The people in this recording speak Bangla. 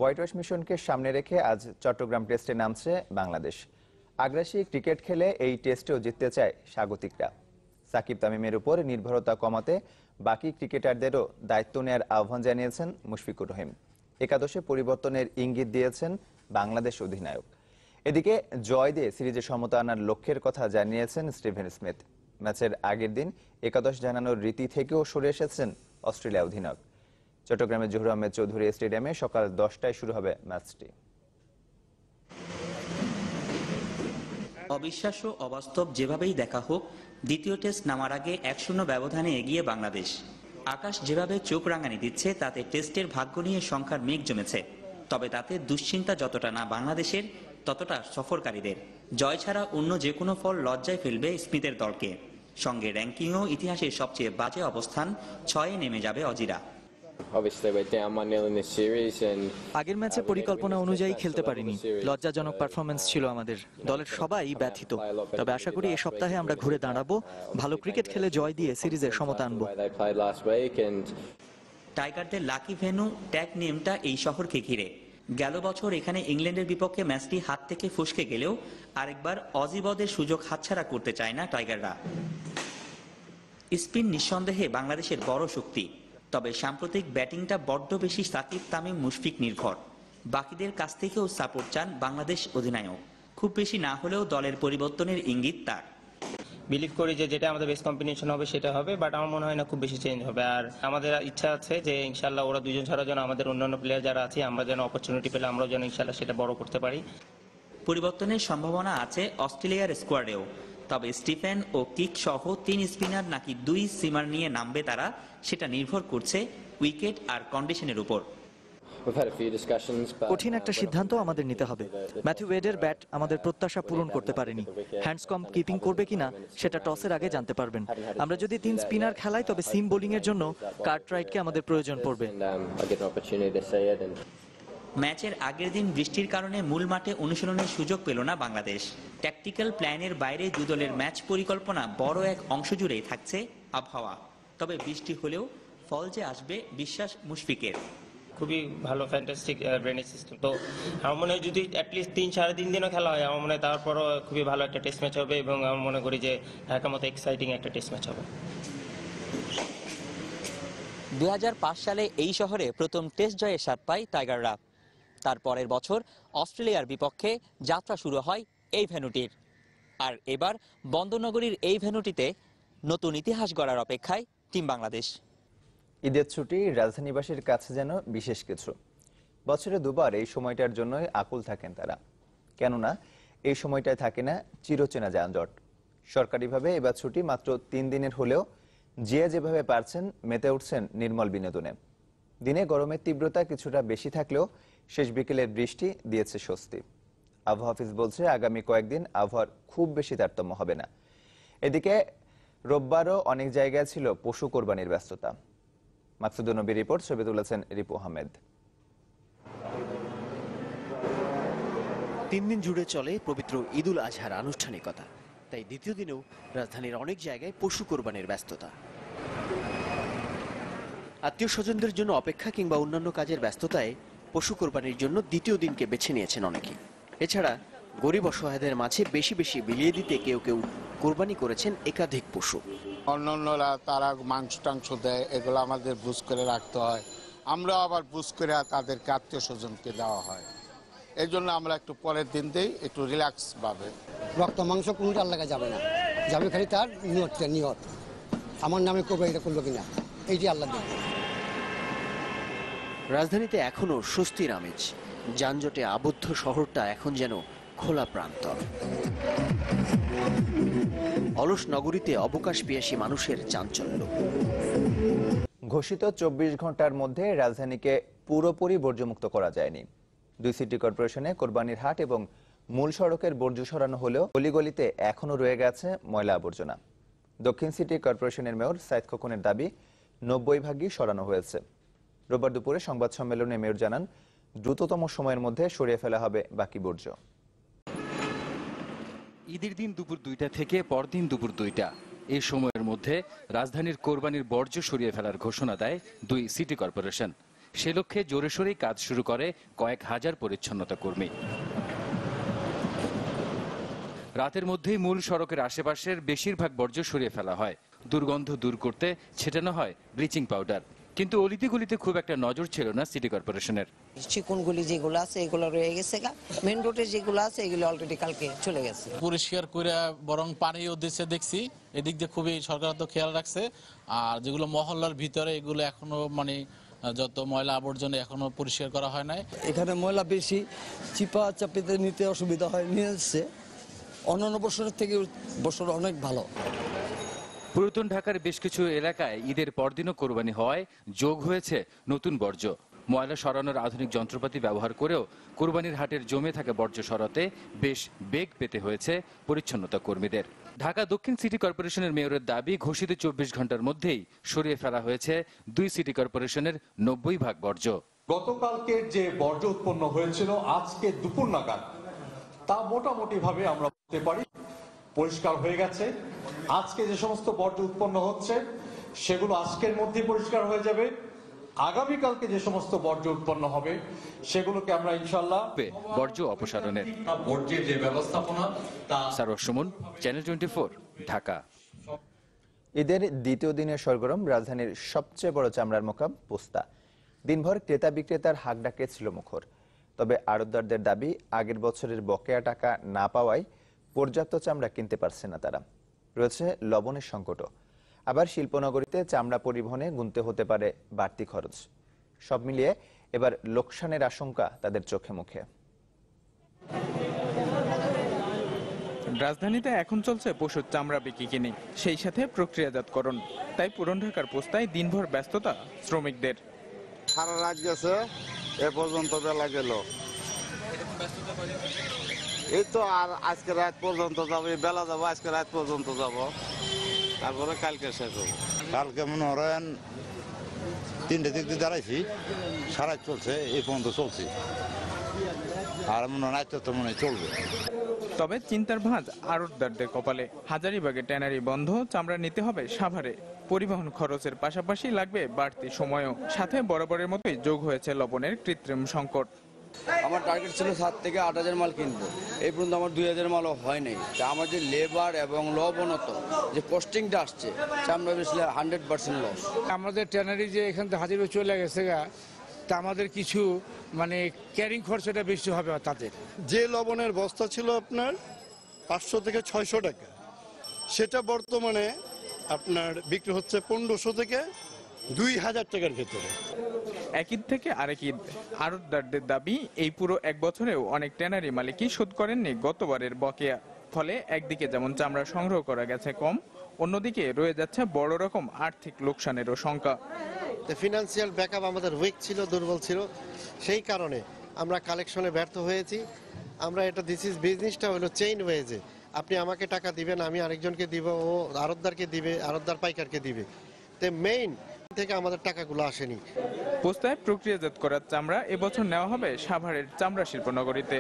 হোয়াইট ওয়াশ মিশনকে সামনে রেখে আজ চট্টগ্রাম টেস্টে নামছে বাংলাদেশ। আগ্রাসী ক্রিকেট খেলে এই টেস্টেও জিততে চায় স্বাগতিকরা। সাকিব তামিমের উপর নির্ভরতা কমাতে বাকি ক্রিকেটারদেরও দায়িত্ব নেয়ার আহ্বান জানিয়েছেন মুশফিকুর রহিম। একাদশে পরিবর্তনের ইঙ্গিত দিয়েছেন বাংলাদেশ অধিনায়ক। এদিকে জয় দিয়ে সিরিজে সমতা আনার লক্ষ্যের কথা জানিয়েছেন স্টিভেন স্মিথ। ম্যাচের আগের দিন একাদশ জানানোর রীতি থেকেও সরে এসেছেন অস্ট্রেলিয়া অধিনায়ক। চট্টগ্রামের জহুর আহমেদ চৌধুরী স্টেডিয়ামে সকাল 10টায় শুরু হবে ম্যাচটি। অবিশ্বাস্য অবাস্তব যেভাবেই দেখা হোক, দ্বিতীয় টেস্ট নামার আগে 1-0 ব্যবধানে এগিয়ে বাংলাদেশ। আকাশ যেভাবে চোখ রাঙানি দিচ্ছে তাতে টেস্টের ভাগ্য নিয়ে সংখ্যার মেঘ জমেছে। তবে তাতে দুশ্চিন্তা যতটা না বাংলাদেশের, ততটা সফরকারীদের। জয় ছাড়া অন্য যে কোনো ফল লজ্জায় ফেলবে স্মিথের দলকে। সঙ্গে র্যাঙ্কিংও ইতিহাসের সবচেয়ে বাজে অবস্থান, 6-এ নেমে যাবে অজিরা। আগের ম্যাচে পরিকল্পনা অনুযায়ী খেলতে পারিনি, লজ্জাজনক পারফরমেন্স ছিল আমাদের। দলের সবাই ব্যথিত, তবে আশা করি এই সপ্তাহে আমরা ঘুরে দাঁড়াবো, ভালো ক্রিকেট খেলে জয় দিয়ে সিরিজে সমতা আনবো। টাইগারদের লাকি ভেন্যু ট্যাগ নেমটা এই শহরকে ঘিরে। গেল বছর এখানে ইংল্যান্ডের বিপক্ষে ম্যাচটি হাত থেকে ফসকে গেলেও আরেকবার অজিবদের সুযোগ হাতছাড়া করতে চায় না টাইগাররা। স্পিন নিঃসন্দেহে বাংলাদেশের বড় শক্তি, তবে সাম্প্রতিক ব্যাটিংটা বড্ড বেশি সাকিব তামিম মুশফিক নির্ভর। বাকিদের কাছ থেকেও সাপোর্ট চান বাংলাদেশ অধিনায়ক। খুব বেশি না হলেও দলের পরিবর্তনের ইঙ্গিত তার। বিলিভ করি যে যেটা আমাদের বেস্ট কম্বিনেশন হবে সেটা হবে, বাট আমার মনে হয় না খুব বেশি চেঞ্জ হবে। আর আমাদের ইচ্ছা আছে যে ইনশাল্লাহ ওরা দুজন ছাড়া যেন আমাদের অন্যান্য প্লেয়ার যারা আছে আমরা যেন অপরচুনিটি পেলে আমরাও যেন ইনশাল্লাহ সেটা বড় করতে পারি। পরিবর্তনের সম্ভাবনা আছে অস্ট্রেলিয়ার স্কোয়াডেও, তবে স্টিফেন ও কিক সহ 3 স্পিনার নাকি 2 সিমার নিয়ে নামবে তারা, সেটা নির্ভর করছে উইকেট আর কন্ডিশনের উপর। কঠিন একটা সিদ্ধান্ত আমাদের নিতে হবে। ম্যাথিউ ওয়েডের ব্যাট আমাদের প্রত্যাশা পূরণ করতে পারেনি। হ্যান্ডসকম কিপিং করবে কিনা সেটা টসের আগে জানতে পারবেন। আমরা যদি 3 স্পিনার খেলাই তবে সিম বোলিং এর জন্য কার্টরাইটকে আমাদের প্রয়োজন পড়বে। ম্যাচের আগের দিন বৃষ্টির কারণে মূল মাঠে অনুশীলনের সুযোগ পেল না বাংলাদেশ। ট্যাকটিক্যাল প্ল্যানের বাইরে দু দলের ম্যাচ পরিকল্পনা বড় এক অংশ জুড়েই থাকছে আবহাওয়া। তবে বৃষ্টি হলেও ফল যে আসবে বিশ্বাস মুশফিকের। খুবই ভালো ফ্যান্টাস্টিক ড্রেনেজ সিস্টেম। তো আমার মনে হয় যদি অ্যাটলিস্ট 3-3.5 দিনও খেলা হয়, আমার মনে হয় তারপরও খুবই ভালো একটা টেস্ট ম্যাচ হবে এবং আমি মনে করি যে ঢাকার মতো এক্সাইটিং একটা টেস্ট ম্যাচ হবে। 2005 সালে এই শহরে প্রথম টেস্ট জয়ের স্বাদ পায় টাইগাররা। তার পরের বছর অস্ট্রেলিয়ার বিপক্ষে যাত্রা শুরু হয় এই ভেন্যুটির। আর এবার বন্দরনগরীর এই ভেন্যুটিতে নতুন ইতিহাস গড়ার অপেক্ষায় টিম বাংলাদেশ। ঈদের ছুটি রাজধানীবাসীর কাছে যেন বিশেষ কিছু। বছরে দুবার এই সময়টার জন্যই আকুল থাকেন তারা, কেননা এই সময়টায় থাকে না চিরচেনা যানজট। সরকারিভাবে এবার ছুটি মাত্র 3 দিনের হলেও যে যেভাবে পারছেন মেতে উঠছেন নির্মল বিনোদনে। দিনে গরমের তীব্রতা কিছুটা বেশি থাকলেও শেষ বিকেলের বৃষ্টি দিয়েছে স্বস্তি। আবহাওয়া অফিস বলছে আগামী কয়েকদিন আবহাওয়ার খুব বেশি তারতম্য হবে না। এদিকে রোববারও অনেক জায়গায় ছিল পশু কোরবানির ব্যস্ততা। মাকসুদুন নবীর রিপোর্ট, ছবি তুলেছেন রিপু আহমেদ। 3 দিন জুড়ে চলে পবিত্র ঈদুল আজহার আনুষ্ঠানিকতা, তাই দ্বিতীয় দিনেও রাজধানীর অনেক জায়গায় পশু কোরবানির ব্যস্ততা। আত্মীয় স্বজনদের জন্য অপেক্ষা কিংবা অন্যান্য কাজের ব্যস্ততায় পশু কোরবানির জন্য দ্বিতীয় দিনকে বেছে নিয়েছেন অনেকে। এছাড়া গরিব অসহায়দের মাঝে বেশি বেশি বিলিয়ে দিতে কেউ কেউ কোরবানি করেছেন একাধিক পশু। অন্যান্যরা তারা মাংস টাংস দেয়, এগুলো আমাদের বুঝ করে রাখতে হয়। আমরা আবার বুঝ করে তাদেরকে আত্মীয় স্বজনকে দেওয়া হয়। এই জন্য আমরা একটু পরের দিন দিই, একটু রিল্যাক্স ভাবে। রক্ত মাংস কোনটা আল্লাহ যাবে না, যাবে খালি তার নিয়ত। আমার নামে কোরবানিটা করলো কিনা এইটি আল্লাহ দেখবে। রাজধানীতে এখনো স্বস্তির আমেজ। যানজটে আবদ্ধ শহরটা এখন যেন খোলা প্রান্তর। অলস নগরীতে অবকাশ পিয়াসী মানুষের চাঞ্চল্য। ঘোষিত 24 ঘন্টার মধ্যে রাজধানীকে পুরোপুরি বর্জ্যমুক্ত করা যায়নি। 2 সিটি কর্পোরেশনে কোরবানির হাট এবং মূল সড়কের বর্জ্য সরানো হলেও গলিগলিতে এখনও রয়ে গেছে ময়লা আবর্জনা। দক্ষিণ সিটি কর্পোরেশনের মেয়র সাইদ খোকনের দাবি 90% সরানো হয়েছে। রোববার দুপুরে সংবাদ সম্মেলনে মেয়র জানান দ্রুততম সময়ের মধ্যে সরিয়ে ফেলা হবে বাকি বর্জ্য। ঈদের দিন দুপুর 2টা থেকে পরদিন দুপুর 2টা এই সময়ের মধ্যে রাজধানীর কোরবানির বর্জ্য সরিয়ে ফেলার ঘোষণা দেয় 2 সিটি কর্পোরেশন। সে লক্ষ্যে জোরে সোরেই কাজ শুরু করে কয়েক হাজার পরিচ্ছন্নতা কর্মী। রাতের মধ্যেই মূল সড়কের আশেপাশের বেশিরভাগ বর্জ্য সরিয়ে ফেলা হয়। দুর্গন্ধ দূর করতে ছেটানো হয় ব্লিচিং পাউডার। কিন্তু অলিতে গলিতে খুব একটা নজর ছিল না সিটি কর্পোরেশনের। চিকনগুলি যেগুলো আছে এগুলো রয়ে গেছে, মেন রোডে যেগুলো আছে এগুলো অলরেডি কালকে চলে গেছে। পরিষ্কার করে বরং পানিও দিচ্ছে দেখছি, এদিক দিয়ে খুবই সরকার তো খেয়াল রাখছে। আর যেগুলো মহল্লার ভিতরে এগুলো এখনো মানে যত ময়লা আবর্জনা এখনো পরিষ্কার করা হয় নাই। এখানে ময়লা বেশি, চিপা চাপিতে নিতে অসুবিধা হয়, নিয়ে এসছে। অন্যান্য বছরের থেকে বছর অনেক ভালো। পুরাতন ঢাকার বেশ কিছু এলাকায় ঈদের পরদিনও কোরবানি হওয়ায় যোগ হয়েছে নতুন বর্জ্য। ময়লা সরানোর আধুনিক যন্ত্রপাতি ব্যবহার করেও কোরবানির হাটের জমে থাকা বর্জ্য সরাতে বেশ বেগ পেতে হয়েছে পরিচ্ছন্নতা কর্মীদের। ঢাকা দক্ষিণ সিটি কর্পোরেশনের মেয়রের দাবি, ঘোষিত 24 ঘন্টার মধ্যেই সরিয়ে ফেলা হয়েছে 2 সিটি কর্পোরেশনের 90% বর্জ্য। গতকালকে যে বর্জ্য উৎপন্ন হয়েছিল আজকে দুপুর নাগাদ তা মোটামুটি ভাবে আমরা বলতে পারি পরিষ্কার হয়ে গেছে। আজকে যে সমস্ত বর্জ্য উৎপন্ন হচ্ছে সেগুলো আজকের মধ্যেই পরিষ্কার হয়ে যাবে। আগামীকালকে যে সমস্ত বর্জ্য উৎপন্ন হবে সেগুলোকে আমরা ইনশাআল্লাহ বর্জ্য অপসারণের বর্জ্যের যে ব্যবস্থাপনা তা। সারোয়ার সুমন, চ্যানেল 24, ঢাকা। ঈদের দ্বিতীয় দিনের সরগরম রাজধানীর সবচেয়ে বড় চামড়ার মোকাম পোস্তা। দিনভর ক্রেতা বিক্রেতার হাক ডাকে ছিল মুখর। তবে আড়তদারদের দাবি, আগের বছরের বকেয়া টাকা না পাওয়ায় পর্যাপ্ত চামড়া কিনতে পারছে না তারা। রয়েছে লবণের সংকটও। আবার শিল্পনগরীতে চামড়া পরিবহনে গুনতে হতে পারে বাড়তি খরচ। সব মিলিয়ে এবার লোকসানের আশঙ্কা তাদের চোখে মুখে। রাজধানীতে এখন চলছে পশুর চামড়া বিক্রি কিনে, সেই সাথে প্রক্রিয়াজাতকরণ। তাই পুরান ঢাকার পোস্তায় দিনভর ব্যস্ততা শ্রমিকদের। সারা রাত গেছে, এ পর্যন্ত বেলা গেল। এই তো আর আজকে রাত পর্যন্ত যাবো, বেলা যাবো, আজকে রাত পর্যন্ত যাব, তারপরে কালকে শেষ হবো। কালকে মনে করেন 3টে দিক দিয়ে দাঁড়াইছি, সারা চলছে, এই পর্যন্ত চলছে। আর মনে হয় তো মনে চলবে। তবে চিন্তার ভাঁজ আড়তদারদের কপালে। হাজারীবাগে ট্যানারি বন্ধ, চামড়া নিতে হবে সাভারে। পরিবহন খরচের পাশাপাশি লাগবে বাড়তি সময়ও। সাথে বরাবরের মতোই যোগ হয়েছে লবণের কৃত্রিম সংকট। আমার টার্গেট ছিল 7 থেকে 8,000 মাল কিনবো, এই পর্যন্ত আমার 2,000 মালও হয় নাই। তা আমার যে লেবার এবং লবণত যে কস্টিংটা আসছে, চামড়া বেশলে 100% লস। আমাদের ট্যানারি যে এখান থেকে হাজির চলে গেছে গা, তা আমাদের কিছু মানে ক্যারিং খরচটা বেশি হবে তাদের। যে লবণের বস্তা ছিল আপনার 500 থেকে 600 টাকা, সেটা বর্তমানে আপনার বিক্রি হচ্ছে 1500 থেকে 2000 টাকার ভেতরে। এক ঈদ থেকে আরেক ঈদ। আড়তদারদের দাবি, এই পুরো 1 বছরেও অনেক ট্যানারি মালিকই শোধ করেননি গতবারের বকেয়া। ফলে একদিকে যেমন চামড়া সংগ্রহ করা গেছে কম, অন্যদিকে রয়ে যাচ্ছে বড় রকম আর্থিক লোকসানেরও শঙ্কা। ফিনান্সিয়াল ব্যাকআপ আমাদের উইক ছিল, দুর্বল ছিল, সেই কারণে আমরা কালেকশনে ব্যর্থ হয়েছি। আমরা এটা বিজনেসটা হলো চেইন ওয়েজে, আপনি আমাকে টাকা দিবেন, আমি আরেকজনকে দিব, ও আড়তদারকে দিবে, আড়তদার পাইকারকে দিবে। তো মেইন থেকে আমাদের টাকাগুলো আসেনি। পোস্তায় প্রক্রিয়াজাত করার চামড়া এবছর নেওয়া হবে সাভারের চামড়া শিল্পনগরীতে।